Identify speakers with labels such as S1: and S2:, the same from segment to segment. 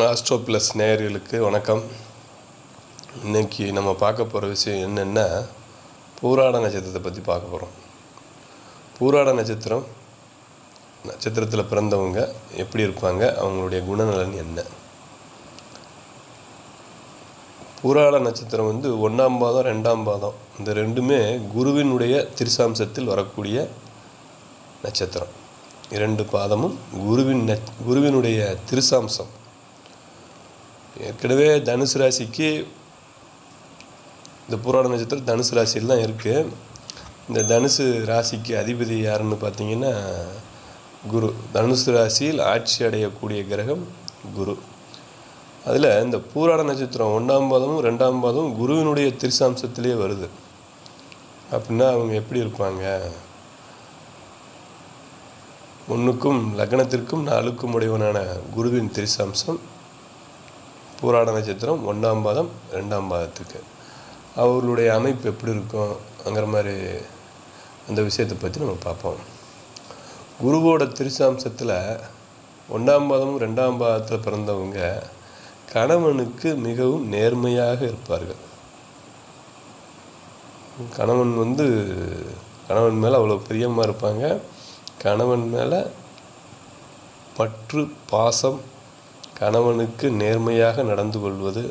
S1: Astro plus நேயர்களுக்கு வணக்கம். இன்றைக்கி நம்ம பார்க்க போகிற விஷயம் என்னென்னா, பூராட நட்சத்திரத்தை பற்றி பார்க்க போகிறோம். பூராட நட்சத்திரத்தில் பிறந்தவங்க எப்படி இருப்பாங்க, அவங்களுடைய குணநலன் என்ன? பூராட நட்சத்திரம் 1ஆம் பாதம் 2ஆம் பாதம் இந்த ரெண்டுமே குருவினுடைய திருசாம்சத்தில் வரக்கூடிய நட்சத்திரம். 2 பாதமும் குருவினுடைய திருசாம்சம். ஏற்கனவே தனுசு ராசிக்கு இந்த பூராட நட்சத்திரம் தனுசு ராசியில் தான் இருக்குது. இந்த தனுசு ராசிக்கு அதிபதி யாருன்னு பார்த்தீங்கன்னா குரு. தனுசு ராசியில் ஆட்சி அடையக்கூடிய கிரகம் குரு. அதில் இந்த பூராட நட்சத்திரம் 1ஆம் பாதமும் 2ஆம் பாதமும் குருவினுடைய திருசாம்சத்திலே வருது. அப்படின்னா அவங்க எப்படி இருப்பாங்க? 1க்கும் லக்னத்திற்கும் 4க்கும் உடையவனான குருவின் திருசாம்சம் பூராட நட்சத்திரம் 1ஆம் பாதம் 2ஆம் பாதத்துக்கு அவர்களுடைய அமைப்பு எப்படி இருக்கும்ங்கிற மாதிரி அந்த விஷயத்தை பற்றி நம்ம பார்ப்போம். குருவோட திருசாம்சத்தில் 1ஆம் பாதமும் 2ஆம் பாதத்தில் பிறந்தவங்க கணவனுக்கு மிகவும் நேர்மையாக இருப்பார்கள். கணவன் மேலே அவ்வளோ பிரியமாக இருப்பாங்க. கணவன் மேலே பற்று, பாசம், கணவனுக்கு நேர்மையாக நடந்து கொள்வது,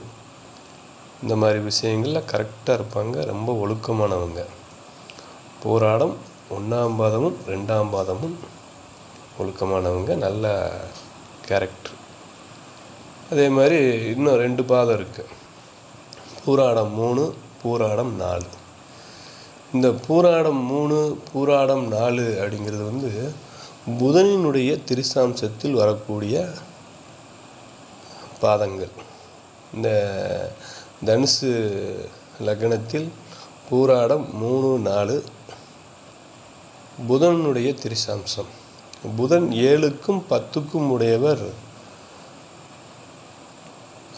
S1: இந்த மாதிரி விஷயங்களில் கரெக்டாக இருப்பாங்க. ரொம்ப ஒழுக்கமானவங்க. பூராடம் 1ஆம் பாதமும் 2ஆம் பாதமும் ஒழுக்கமானவங்க, நல்ல கேரக்டர். அதே மாதிரி இன்னும் 2 பாதம் இருக்குது. பூராடம் 3, பூராடம் 4. இந்த பூராடம் 3, பூராடம் 4 அப்படிங்கிறது புதனினுடைய திருசாம்சத்தில் வரக்கூடிய பாதங்கள். இந்த தனுசு லக்னத்தில் பூராடம் 3, 4 புதனுடைய திருசாம்சம். புதன் 7க்கும் 10க்கும் உடையவர்.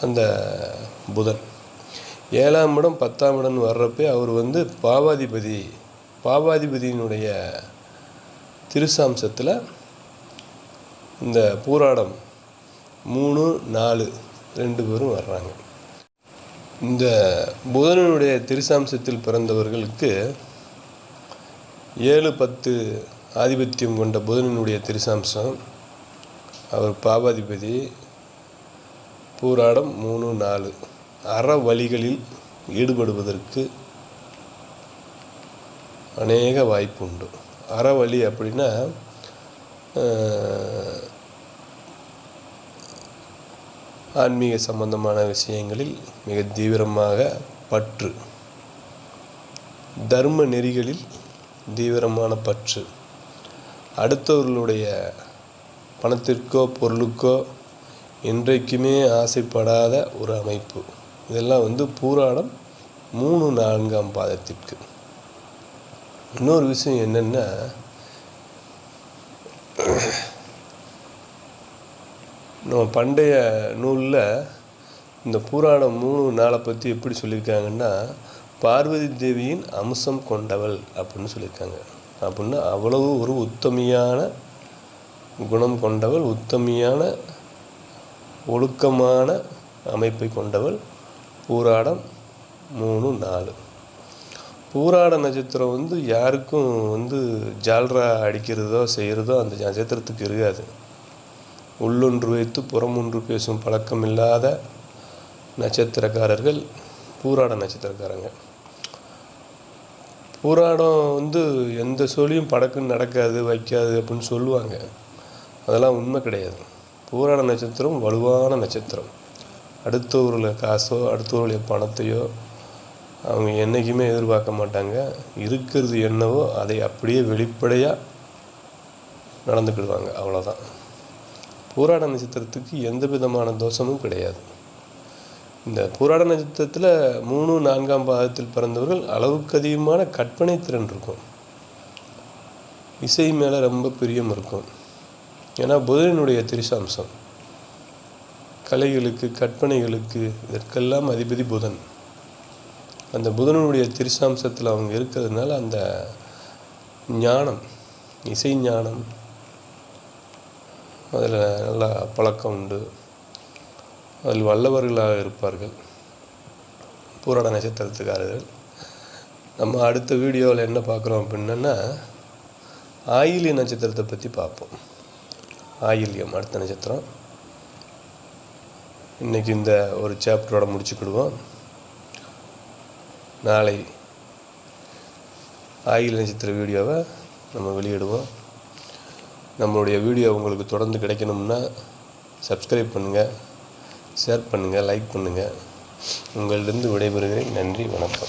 S1: அந்த புதன் 7ஆம் இடம் 10ஆம் இடம் வர்றப்பே அவர் பாவாதிபதியினுடைய திருசாம்சத்தில் இந்த பூராடம் 3, 4 2 பேரும் வர்றாங்க. இந்த புதனுடைய திருசாம்சத்தில் பிறந்தவர்களுக்கு 7, 10 ஆதிபத்தியம் கொண்ட புதனினுடைய திருசாம்சம், அவர் பாவாதிபதி. பூராடம் 3, 4 அற வழிகளில் ஈடுபடுவதற்கு அநேக வாய்ப்பு உண்டு. அறவழி அப்படின்னா ஆன்மீக சம்பந்தமான விஷயங்களில் மிக தீவிரமாக பற்று, தர்ம நெறிகளில் தீவிரமான பற்று, அடுத்தவர்களுடைய பணத்திற்கோ பொருளுக்கோ என்றைக்குமே ஆசைப்படாத ஒரு அமைப்பு. இதெல்லாம் பூராடம் 3, 4ஆம் பாதத்திற்கு. இன்னொரு விஷயம் என்னென்னா, நம்ம பண்டைய நூலில் இந்த பூராடம் 3, 4 பற்றி எப்படி சொல்லியிருக்காங்கன்னா, பார்வதி தேவியின் அம்சம் கொண்டவள் அப்படின்னு சொல்லியிருக்காங்க. அப்படின்னா அவ்வளவு ஒரு உத்தமியான குணம் கொண்டவள், உத்தமியான ஒழுக்கமான அமைப்பை கொண்டவள் பூராடம் 3, 4. பூராட நட்சத்திரம் யாருக்கும் ஜால்ரா அடிக்கிறதோ செய்கிறதோ அந்த நட்சத்திரத்துக்கு இருக்காது. உள்ளொன்று வைத்து புறமொன்று பேசும் பழக்கம் இல்லாத நட்சத்திரக்காரர்கள் பூராட நட்சத்திரக்காரங்க. பூராடம் எந்த சொல்லியும் படக்குன்னு நடக்காது, வைக்காது அப்படின்னு சொல்லுவாங்க. அதெல்லாம் உண்மை கிடையாது. பூராட நட்சத்திரம் வலுவான நட்சத்திரம். அடுத்தவர்களுடைய காசோ அடுத்தவர்களுடைய பணத்தையோ அவங்க என்றைக்குமே எதிர்பார்க்க மாட்டாங்க. இருக்கிறது என்னவோ அதை அப்படியே வெளிப்படையாக நடந்துக்கிடுவாங்க, அவ்வளோதான். பூராட நட்சத்திரத்துக்கு எந்த விதமான தோஷமும் கிடையாது. இந்த பூராட நட்சத்திரத்தில் 3, 4ஆம் பாதத்தில் பிறந்தவர்கள் அளவுக்கு அதிகமான கற்பனை திறன் இருக்கும். இசை மேலே ரொம்ப பிரியம் இருக்கும். ஏன்னா புதனினுடைய திருசாம்சம். கலைகளுக்கு, கற்பனைகளுக்கு, இதற்கெல்லாம் அதிபதி புதன். அந்த புதனுடைய திருசாம்சத்தில் அவங்க இருக்கிறதுனால அந்த ஞானம், இசை ஞானம், அதில் நல்லா பழக்கம் உண்டு. அதில் வல்லவர்களாக இருப்பார்கள் பூராட நட்சத்திரத்துக்காரர்கள். நம்ம அடுத்த வீடியோவில் என்ன பார்க்குறோம் அப்படின்னா ஆயில்ய நட்சத்திரத்தை பற்றி பார்ப்போம். ஆயில்யம் அடுத்த நட்சத்திரம். இன்றைக்கி இந்த ஒரு சாப்டரோட முடிச்சுக்கிடுவோம். நாளை ஆயில்ய நட்சத்திர வீடியோவை நம்ம வெளியிடுவோம். நம்மளுடைய வீடியோ உங்களுக்கு தொடர்ந்து கிடைக்கணும்னா சப்ஸ்கிரைப் பண்ணுங்கள், ஷேர் பண்ணுங்கள், லைக் பண்ணுங்கள். உங்களிடம் விடைபெறுகிறேன். நன்றி, வணக்கம்.